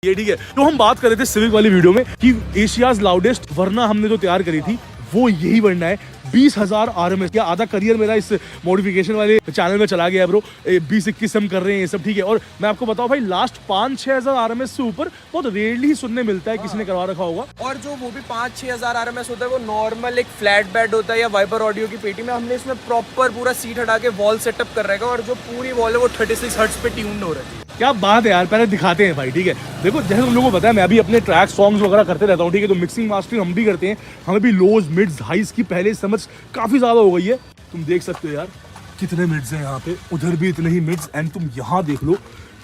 ये ठीक है। तो हम बात कर रहे थे सिविक वाली वीडियो में कि एशियाज लाउडेस्ट वरना हमने जो तैयार करी थी वो यही वरना है 20,000 RMS। क्या आधा करियर मेरा इस मॉडिफिकेशन वाले चैनल में चला गया है ब्रो। 20-21 हम कर रहे हैं ये सब, ठीक है। और मैं आपको बताऊं भाई, लास्ट 5-6 हज़ार RMS से ऊपर बहुत रेयरली ही सुनने मिलता है किसी ने करवा रखा होगा। और जो वो भी 5-6 हज़ार RMS होता है वो नॉर्मल एक फ्लैट बेड होता है या वाइपर ऑडियो की पेटी में। हमने इसमें प्रॉपर पूरा सीट हटा के वॉल सेटअप कर रखा है और जो पूरी वॉल है वो 36 हर्ट्ज पे ट्यून्ड हो रही है। क्या बात है यार, पहले दिखाते हैं भाई, ठीक है। देखो जैसे तुम लोगों को पता है मैं भी अपने ट्रैक सॉन्ग्स वगैरह करते रहता हूँ, ठीक है। तो मिक्सिंग मास्टरिंग हम भी करते हैं, हमें भी लोज मिड्स हाइस की पहले समझ काफी ज्यादा हो गई है। तुम देख सकते हो यार कितने मिड्स हैं यहाँ पे, उधर भी इतने ही मिड्स। एंड तुम यहाँ देख लो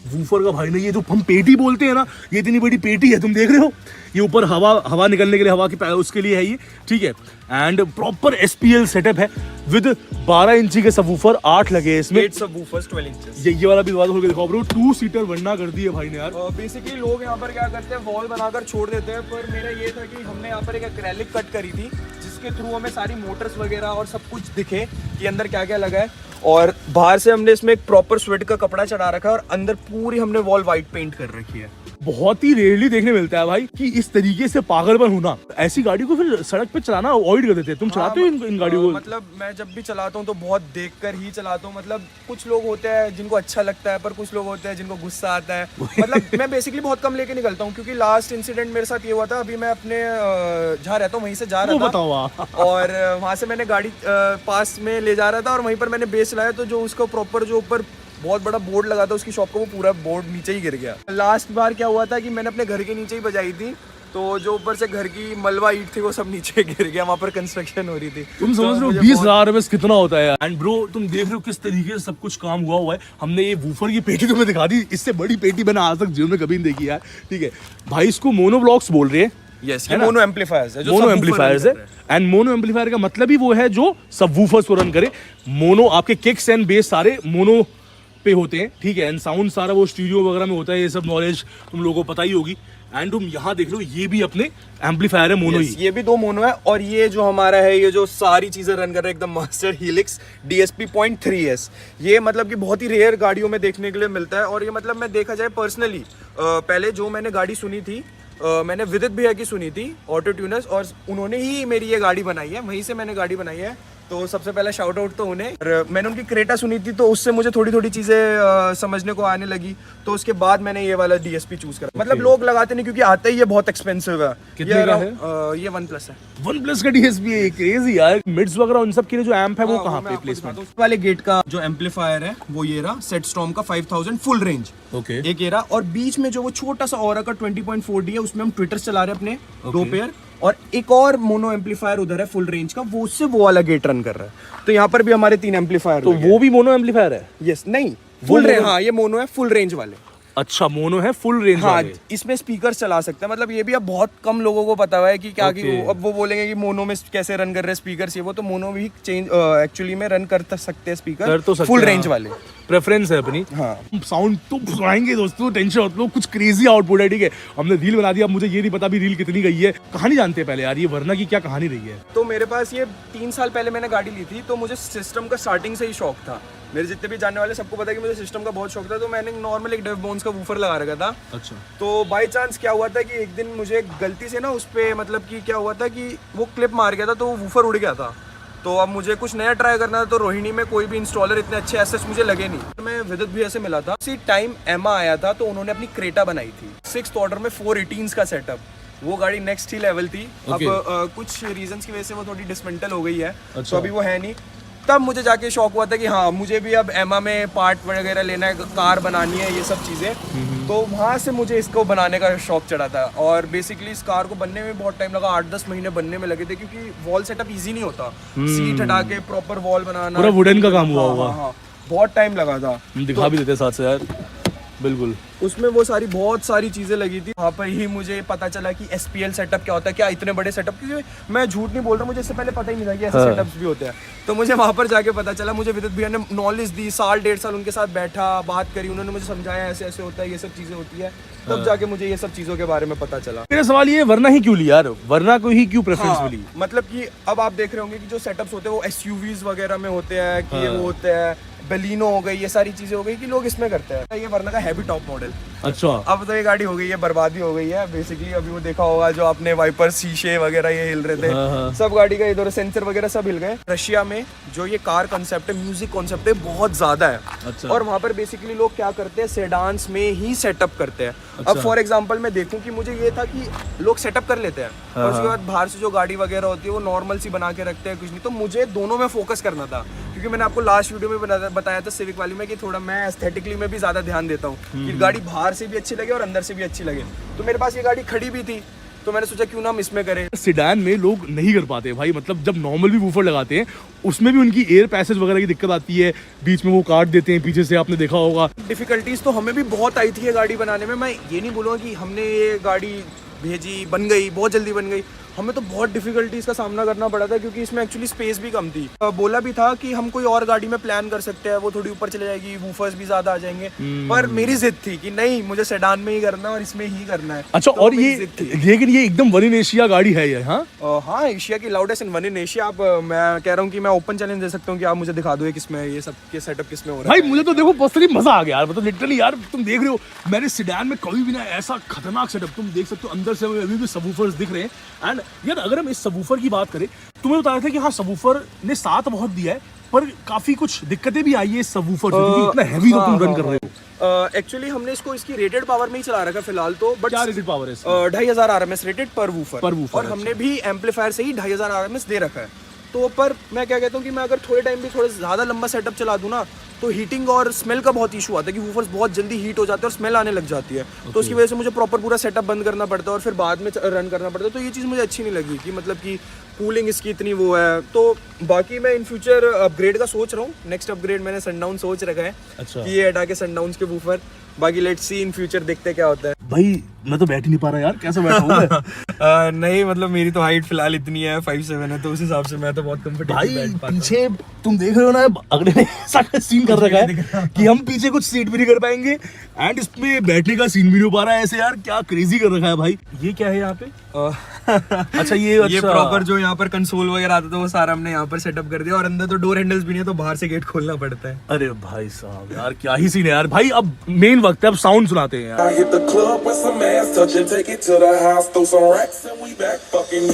वूफर का भाई, नहीं ये जो हम पेटी बोलते हैं ना, ये इतनी बड़ी पेटी है, तुम देख रहे हो। ये ऊपर हवा निकलने के लिए, हवा की उसके लिए है ये, ठीक है। एंड प्रॉपर SPL सेटअप है विद 12 इंची के सबवूफर, 8 लगे हैं इसमें। 8 सबवूफर्स 12 इंचेस। ये वाला भी बात हो गई, दिखाओ ब्रो। 2 सीटर वरना कर दी है भाई ने यार। बेसिकली लोग यहाँ पर क्या करते हैं, वॉल बनाकर छोड़ देते हैं, पर मेरा ये था कि हमने यहाँ पर एक एक्रेलिक कट करी थी जिसके थ्रू हमें सारी मोटर्स वगैरह और सब कुछ दिखे कि अंदर क्या क्या लगा है। और बाहर से हमने इसमें एक प्रॉपर स्वेट का कपड़ा चढ़ा रखा है और अंदर पूरी हमने वॉल व्हाइट पेंट कर रखी है। बहुत ही रेयरली देखने मिलता है भाई कि इस तरीके से पागलपन होना। ऐसी गाड़ी को फिर सड़क पे चलाना अवॉइड कर देते हैं। तुम चलाते हो इन गाड़ियों को? मतलब मैं जब भी चलाता हूँ तो बहुत देखकर ही चलाता हूँ। मतलब कुछ लोग होते हैं जिनको अच्छा लगता है, पर कुछ लोग होते हैं जिनको गुस्सा आता है। मतलब मैं बेसिकली बहुत कम लेके निकलता हूँ, क्योंकि लास्ट इंसिडेंट मेरे साथ ये हुआ था। अभी मैं अपने जहाँ रहता हूँ वहीं से जा रहा था और वहाँ से मैंने गाड़ी पास में ले जा रहा था और वहीं पर मैंने बेस चलाया, तो जो उसका प्रॉपर जो ऊपर बहुत बड़ा बोर्ड लगा था उसकी शॉप का, वो पूरा बोर्ड नीचे ही गिर गया। लास्ट बार क्या हुआ था कि मैंने अपने घर के नीचे ही बजाई थी, तो जो ऊपर से घर की मलबा ईंट थी वो सब नीचे गिर गया। वहाँ पर कंस्ट्रक्शन हो रही थी। तुम समझ रहे हो 20,000 RMS कितना होता है। एंड ब्रो तुम देख रहे हो किस तरीके से सब कुछ काम हुआ है। हमने ये वूफर की पेटी तुम्हें दिखा दी, इससे बड़ी पेटी मैंने आज तक जीवन में कभी नहीं देखी यार, ठीक है भाई। इसको मोनो ब्लॉक्स बोल रहे हैं। यस, ये मोनो एम्पलीफायर्स है, जो मोनो एम्पलीफायर्स है। एंड मोनो एम्पलीफायर का मतलब ही वो है जो सबवूफर्स को रन करे। मोनो आपके किक्स एंड बेस सारे मोनो पे होते हैं, ठीक है। एंड साउंड सारा वो स्टूडियो वगैरह में होता है। ये सब नॉलेज तुम लोगों को पता ही होगी। एंड तुम यहाँ देख लो, ये भी अपने एम्पलीफायर है मोनो ही। ये भी 2 मोनो है। और ये जो हमारा है, ये जो सारी चीजें रन कर रहा है एकदम मास्टर हीलिक्स DSP.3S। ये मतलब कि बहुत ही रेयर गाड़ियों में देखने के लिए मिलता है। और ये मतलब मैं देखा जाए पर्सनली, पहले जो मैंने गाड़ी सुनी थी, मैंने विदित भैया की सुनी थी ऑटो ट्यूनर्स, और उन्होंने ही मेरी ये गाड़ी बनाई है, वहीं से मैंने गाड़ी बनाई है। तो सबसे पहला शाउट आउट तो उन्हें। और मैंने उनकी क्रेटा सुनी थी, तो उससे मुझे थोड़ी थोड़ी चीज़ें समझने को आने लगी, तो उसके बाद मैंने ये वाला DSP चूज करा। मतलब लोग लगाते नहीं क्योंकि आता ही ये बहुत एक्सपेंसिव है। कितने का है? ये OnePlus है। OnePlus का DSP है, क्रेजी यार। मिड्स वगैरह उन सब के लिए जो एम्प है वो कहाँ पे प्लेसमेंट? उस वाले गेट का जो एम्पलीफायर है वो ये रहा, सेट स्टॉर्म का 5000 फुल रेंज। ओके, एक ये रहा। और बीच में जो वो छोटा सा ऑरा का 20.4D है, उसमें हम ट्विटर्स चला रहे हैं अपने 2 पेयर। और एक और मोनो एम्पलीफायर उधर है फुल रेंज का, वो उससे वो वाला गेट रन कर रहा है। तो यहाँ पर भी हमारे 3 एम्पलीफायर। तो वो भी मोनो एम्पलीफायर है? यस, नहीं फुल रेंज। हाँ, ये मोनो है फुल रेंज वाले। अच्छा, मोनो है फुल रेंज हाँ, वाले। इसमें स्पीकर चला सकते हैं। मतलब ये भी अब बहुत कम लोगों को पता हुआ है कि क्या कि अब वो बोलेंगे कि मोनो में कैसे रन कर रहे हैं स्पीकर से। वो तो मोनो भी चेंज एक्चुअली में रन कर सकते हैं स्पीकर, फुल रेंज वाले। प्रेफरेंस है अपनी। हाँ, साउंड तो सुनाएंगे दोस्तों, टेंशन मत लो। कुछ क्रेजी आउटपुट है, ठीक है। हमने रील बना दी, अब मुझे ये नहीं पता भी रील कितनी गई है। कहानी जानते हैं पहले यार, ये वरना की क्या कहानी रही है? तो मेरे पास ये 3 साल पहले मैंने गाड़ी ली थी, तो मुझे सिस्टम का स्टार्टिंग से ही शौक था। मेरे जितने भी जानने वाले सबको पता है कि मुझे सिस्टम का बहुत शौक था। तो मैंने नॉर्मल एक डेव बोन्स का वूफर लगा रखा था। अच्छा। तो बाय चांस क्या हुआ था कि एक दिन मुझे गलती से ना उस पे, मतलब कि क्या हुआ था कि वो क्लिप मार गया था, तो वो वूफर उड़ गया था। तो अब मुझे कुछ नया ट्राई करना था। तो रोहिणी में कोई भी इंस्टॉलर इतने अच्छे एसेट्स मुझे लगे नहीं। तो मैं विदित भैया से मिला था, उसी टाइम एमा आया था, तो उन्होंने अपनी क्रेटा बनाई थी 6th ऑर्डर में 418s का सेटअप। वो गाड़ी नेक्स्ट ही लेवल थी। अब कुछ रीजंस की वजह से वो थोड़ी डिसमेंटल हो गई है। तो अभी वो है नहीं। तब मुझे जाके शौक हुआ था कि हाँ, मुझे भी अब एमा में पार्ट वगैरह लेना है, कार बनानी है, ये सब चीज़ें। तो वहाँ से मुझे इसको बनाने का शौक चढ़ा था। और बेसिकली इस कार को बनने में बहुत टाइम लगा, 8-10 महीने बनने में लगे थे, क्योंकि वॉल सेटअप इजी नहीं होता। सीट हटा के प्रॉपर वॉल बनाना, पूरा वुडन का काम हुआ होगा। हाँ, बहुत टाइम लगा था। दिखा भी देते साथ से यार, बिल्कुल। उसमें वो सारी बहुत सारी चीज़ें लगी थी। वहाँ पर ही मुझे पता चला कि SPL सेटअप क्या होता है, क्या इतने बड़े सेटअप। क्योंकि मैं झूठ नहीं बोल रहा, मुझे इससे पहले पता ही नहीं था कि ऐसे सेटअप्स भी होते हैं। तो मुझे वहाँ पर जाके पता चला। मुझे विदित भैया ने नॉलेज दी, 1.5 साल उनके साथ बैठा, बात करी, उन्होंने मुझे समझाया ऐसे ऐसे होता है, ये सब चीज़ें होती है। तब जाके मुझे ये सब चीज़ों के बारे में पता चला। मेरा सवाल ये, वरना ही क्यों लिया यार? वरना को ही क्यों प्रेफरेंस मिली? मतलब कि अब आप देख रहे होंगे कि जो सेटअप्स होते हैं वो SUVs वगैरह में होते हैं, कि वो होते हैं बेलिनो हो गई, ये सारी चीज़ें हो गई कि लोग इसमें करते हैं। ये वरना का है भी टॉप मॉडल। अच्छा अब तो ये गाड़ी हो गई है, बर्बादी हो गई है बेसिकली। अभी वो देखा होगा जो आपने वाइपर शीशे वगैरह ये हिल रहे थे, सब गाड़ी का इधर सेंसर वगैरह सब हिल गए। रशिया में जो ये कार कॉन्सेप्ट है, म्यूजिक कॉन्सेप्ट है, बहुत ज्यादा है। अच्छा। और वहाँ पर बेसिकली लोग क्या करते हैं, सेडान्स में ही सेटअप करते हैं। अब फॉर एग्जाम्पल मैं देखूं कि मुझे ये था कि लोग सेटअप कर लेते हैं और उसके बाद बाहर से जो गाड़ी वगैरह होती है वो नॉर्मल सी बना के रखते हैं, कुछ नहीं। तो मुझे दोनों में फोकस करना था, क्योंकि मैंने आपको लास्ट वीडियो में बताया था सिविक वाली में कि थोड़ा मैं एस्थेटिकली में भी ज्यादा ध्यान देता हूँ कि गाड़ी बाहर से भी अच्छी लगे और अंदर से भी अच्छी लगे। तो मेरे पास ये गाड़ी खड़ी भी थी, तो मैंने सोचा क्यों ना हम इसमें करें। सेडान में लोग नहीं कर पाते भाई, मतलब जब नॉर्मल भी वूफर लगाते हैं उसमें भी उनकी एयर पैसेज वगैरह की दिक्कत आती है, बीच में वो काट देते हैं पीछे से, आपने देखा होगा। डिफिकल्टीज तो हमें भी बहुत आई थी ये गाड़ी बनाने में। मैं ये नहीं बोलूँगा कि हमने ये गाड़ी भेजी, बन गई, बहुत जल्दी बन गई। हमें तो बहुत डिफिकल्टीज का सामना करना पड़ा था, क्योंकि इसमें एक्चुअली स्पेस भी कम थी। बोला भी था कि हम कोई और गाड़ी में प्लान कर सकते हैं, वो थोड़ी ऊपर चले जाएगी, वूफर्स भी ज्यादा आ जाएंगे। पर मेरी जिद थी कि नहीं, मुझे सेडान में ही करना है और इसमें ही करना है। अच्छा, तो और मेरी ये जिद थी। लेकिन ये एकदम वन इन एशिया गाड़ी है ये। हाँ हाँ, एशिया की loudest and one in Asia. आप मैं कह रहा हूँ कि मैं ओपन चैलेंज दे सकता हूँ कि आप मुझे दिखा दो किसमें ये सब के सेटअप किसमें हो रहा भाई, है। मुझे तो देखो पर्सनली मजा आ गया यार, मतलब लिटरली यार, तुम देख रहे हो मैंने सेडान में कभी भी ना ऐसा खतरनाक सेटअप, तुम देख सकते हो अंदर से अभी भी सबवूफर्स दिख रहे हैं। एंड यार अगर हम इस सबवूफर की बात करें, तुम्हें बताया था कि हाँ सबवूफर ने साथ बहुत दिया है, पर काफी कुछ दिक्कतें भी आई है इस सबवूफर से, क्योंकि इतना हैवी तो तुम रन कर रहे हो। एक्चुअली हमने इसको इसकी रेटेड पावर में ही चला रखा फिलहाल तो, बट क्या रेटेड पावर है 2500 RMS रेटेड पर वूफर। पर वूफर, और हमने भी एम्पलीफायर से ही 2500 RMS दे रखा है। तो पर मैं क्या कहता हूँ कि मैं अगर थोड़े टाइम भी थोड़ा ज़्यादा लंबा सेटअप चला दूँ ना, तो हीटिंग और स्मेल का बहुत इशू आता है कि वूफर्स बहुत जल्दी हीट हो जाते हैं और स्मेल आने लग जाती है। तो उसकी वजह से मुझे प्रॉपर पूरा सेटअप बंद करना पड़ता है और फिर बाद में रन करना पड़ता है। तो ये चीज़ मुझे अच्छी नहीं लगी कि मतलब कि कूलिंग इसकी इतनी वो है। तो बाकी मैं इन फ्यूचर अपग्रेड का सोच रहा हूँ। नेक्स्ट अपग्रेड मैंने सनडाउन सोच रखा है। अच्छा। कि ये हटा के सनडाउन्स के वूफर। बाकी लेट्स सी इन फ्यूचर, देखते हैं क्या होता है। भाई मैं तो बैठ ही नहीं पा रहा यार, कैसे बैठा हूँ नहीं मतलब मेरी तो हाइट फिलहाल इतनी है 5'7" है, तो उस हिसाब से मैं तो बहुत कंफर्टेबल भाई बैठ पाता हूँ। पीछे तुम देख रहे हो ना, अगले ने ऐसा सीन कर रखा है कि हम पीछे कुछ सीट भी नहीं कर पाएंगे एंड इसमें बैठने का सीन भी नहीं हो पा रहा है ऐसे यार, क्या क्रेजी कर रखा है भाई। ये क्या है यहाँ पे? अच्छा ये प्रॉपर जो यहाँ पर कंसोल वगैरह आता था वो सारा हमने यहाँ पर सेटअप कर दिया, और अंदर तो डोर हैंडल्स भी नहीं है, तो बाहर से गेट खोलना पड़ता है। अरे भाई साहब यार, क्या ही सीन है यार। भाई अब मेन वक्त है, अब साउंड सुनाते हैं यार। I hit the club with some ass touch and take it to the house, throw some racks and we back fucking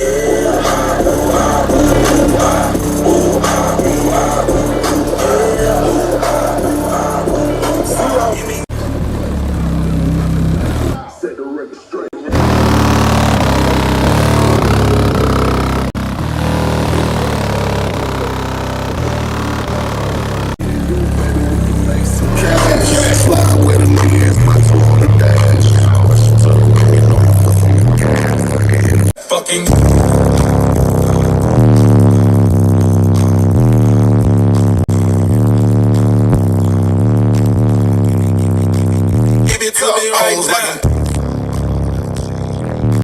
Set the record straight. Fucking give it to me right now.